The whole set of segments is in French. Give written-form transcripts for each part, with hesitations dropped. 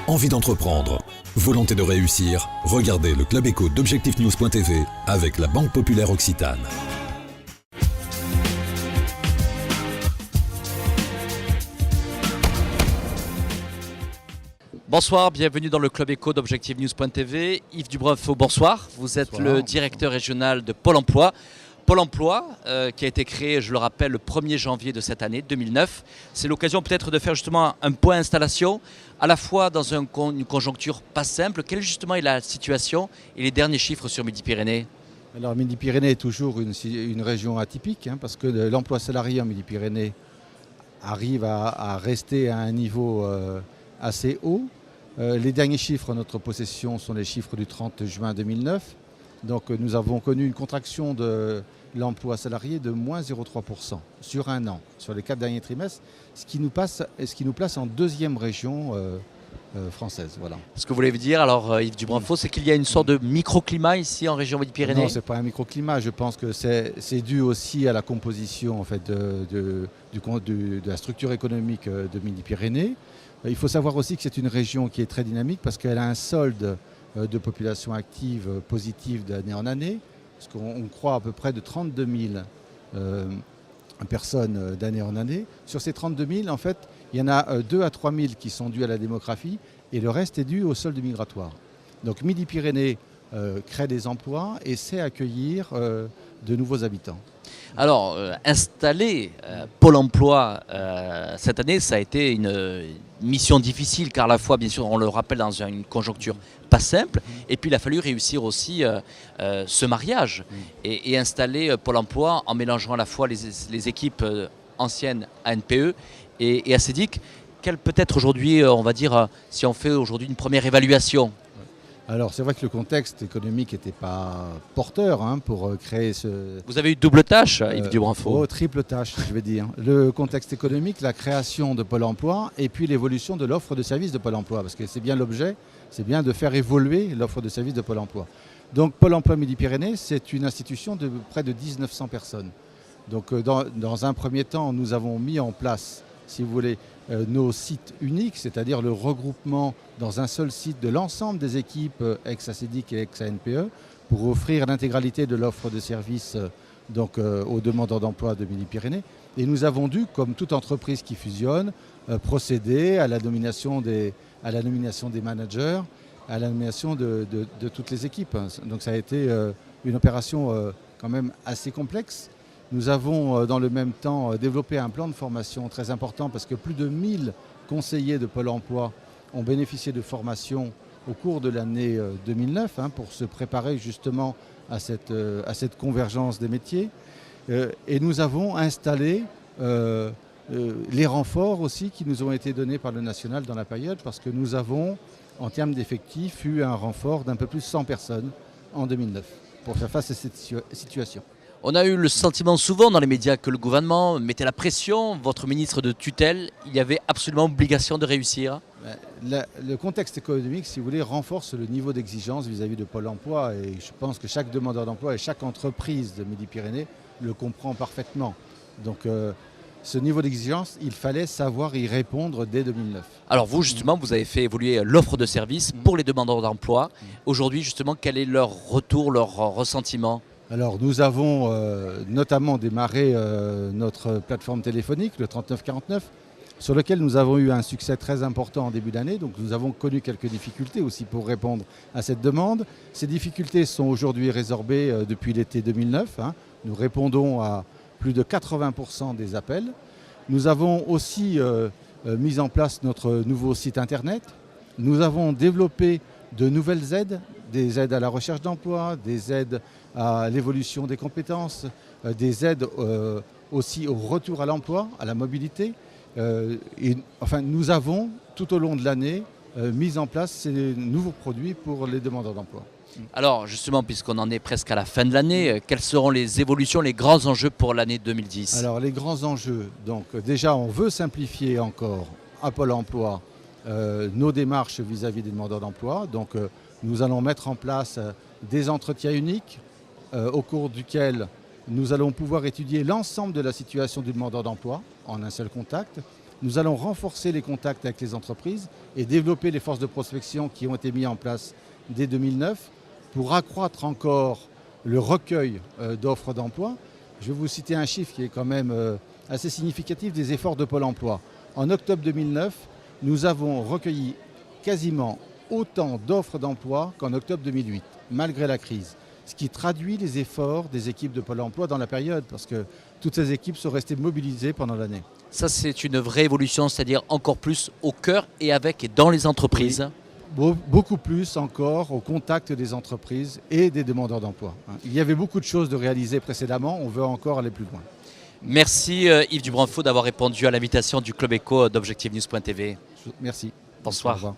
Envie d'entreprendre, volonté de réussir, regardez le Club Écho d'Objectifnews.tv avec la Banque Populaire Occitane. Bonsoir, bienvenue dans le Club Écho d'Objectifnews.tv. Yves Dubrunfaut, bonsoir. Vous êtes le directeur régional de Pôle emploi. Pôle emploi qui a été créé, je le rappelle, le 1er janvier de cette année, 2009. C'est l'occasion peut-être de faire justement un point installation, à la fois dans une conjoncture pas simple. Quelle justement est la situation et les derniers chiffres sur Midi-Pyrénées? Alors Midi-Pyrénées est toujours une région atypique parce que l'emploi salarié en Midi-Pyrénées arrive à rester à un niveau assez haut. Les derniers chiffres en notre possession sont les chiffres du 30 juin 2009. Donc nous avons connu une contraction de l'emploi salarié de moins 0,3% sur un an, sur les 4 derniers trimestres, ce qui nous place en deuxième région française. Voilà. Ce que vous voulez dire, alors Yves Dubrunfaut, c'est qu'il y a une sorte de microclimat ici en région Midi-Pyrénées? Non, ce n'est pas un microclimat. Je pense que c'est dû aussi à la composition en fait, de la structure économique de Midi-Pyrénées. Il faut savoir aussi que c'est une région qui est très dynamique parce qu'elle a un solde de population active positive d'année en année, parce qu'on croit à peu près de 32 000 personnes d'année en année. Sur ces 32 000, en fait, il y en a 2 à 3 000 qui sont dus à la démographie et le reste est dû au solde migratoire. Donc Midi-Pyrénées crée des emplois et sait accueillir de nouveaux habitants. Alors, installer Pôle emploi cette année, ça a été une mission difficile, car à la fois, bien sûr, on le rappelle, dans une conjoncture pas simple, et puis il a fallu réussir aussi ce mariage et installer Pôle emploi en mélangeant à la fois les équipes anciennes ANPE et ACEDIC. Quelle peut être aujourd'hui, on va dire, si on fait aujourd'hui une première évaluation? Alors c'est vrai que le contexte économique n'était pas porteur pour créer ce... Vous avez eu double tâche, Yves Dubrunfaut? Triple tâche, je vais dire. Le contexte économique, la création de Pôle emploi et puis l'évolution de l'offre de services de Pôle emploi. Parce que c'est bien l'objet, c'est bien de faire évoluer l'offre de services de Pôle emploi. Donc Pôle emploi Midi-Pyrénées, c'est une institution de près de 1900 personnes. Donc dans un premier temps, nous avons mis en place, si vous voulez, nos sites uniques, c'est-à-dire le regroupement dans un seul site de l'ensemble des équipes ex-ACEDIC et ex-ANPE pour offrir l'intégralité de l'offre de services aux demandeurs d'emploi de Midi-Pyrénées. Et nous avons dû, comme toute entreprise qui fusionne, procéder à la nomination des managers, à la nomination de toutes les équipes. Donc ça a été une opération quand même assez complexe. Nous avons dans le même temps développé un plan de formation très important parce que plus de 1000 conseillers de Pôle emploi ont bénéficié de formation au cours de l'année 2009 pour se préparer justement à cette convergence des métiers. Et nous avons installé les renforts aussi qui nous ont été donnés par le national dans la période parce que nous avons, en termes d'effectifs, eu un renfort d'un peu plus de 100 personnes en 2009 pour faire face à cette situation. On a eu le sentiment souvent dans les médias que le gouvernement mettait la pression, votre ministre de tutelle, il y avait absolument obligation de réussir. Le contexte économique, si vous voulez, renforce le niveau d'exigence vis-à-vis de Pôle emploi et je pense que chaque demandeur d'emploi et chaque entreprise de Midi-Pyrénées le comprend parfaitement. Donc ce niveau d'exigence, il fallait savoir y répondre dès 2009. Alors vous, justement, vous avez fait évoluer l'offre de services pour les demandeurs d'emploi. Aujourd'hui, justement, quel est leur retour, leur ressentiment ? Alors nous avons notamment démarré notre plateforme téléphonique, le 3949, sur lequel nous avons eu un succès très important en début d'année. Donc nous avons connu quelques difficultés aussi pour répondre à cette demande. Ces difficultés sont aujourd'hui résorbées depuis l'été 2009. Nous répondons à plus de 80% des appels. Nous avons aussi mis en place notre nouveau site internet. Nous avons développé de nouvelles aides, des aides à la recherche d'emploi, des aides à l'évolution des compétences, des aides aussi au retour à l'emploi, à la mobilité. Nous avons tout au long de l'année mis en place ces nouveaux produits pour les demandeurs d'emploi. Alors justement, puisqu'on en est presque à la fin de l'année, quelles seront les évolutions, les grands enjeux pour l'année 2010 ? Alors les grands enjeux, donc déjà on veut simplifier encore à Pôle emploi nos démarches vis-à-vis des demandeurs d'emploi. Donc nous allons mettre en place des entretiens uniques au cours duquel nous allons pouvoir étudier l'ensemble de la situation du demandeur d'emploi en un seul contact. Nous allons renforcer les contacts avec les entreprises et développer les forces de prospection qui ont été mises en place dès 2009 pour accroître encore le recueil d'offres d'emploi. Je vais vous citer un chiffre qui est quand même assez significatif des efforts de Pôle emploi. En octobre 2009, nous avons recueilli quasiment autant d'offres d'emploi qu'en octobre 2008, malgré la crise. Ce qui traduit les efforts des équipes de Pôle emploi dans la période, parce que toutes ces équipes sont restées mobilisées pendant l'année. Ça, c'est une vraie évolution, c'est-à-dire encore plus au cœur et avec et dans les entreprises. Oui. Beaucoup plus encore au contact des entreprises et des demandeurs d'emploi. Il y avait beaucoup de choses de réaliser précédemment, on veut encore aller plus loin. Merci Yves Dubranceau d'avoir répondu à l'invitation du Club Éco d'ObjectiveNews.tv. Merci. Bonsoir. Au revoir.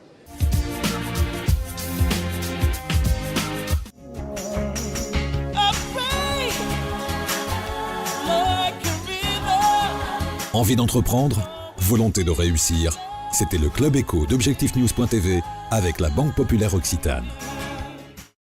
Envie d'entreprendre? Volonté de réussir? C'était le Club Éco d'ObjectiveNews.tv avec la Banque Populaire Occitane.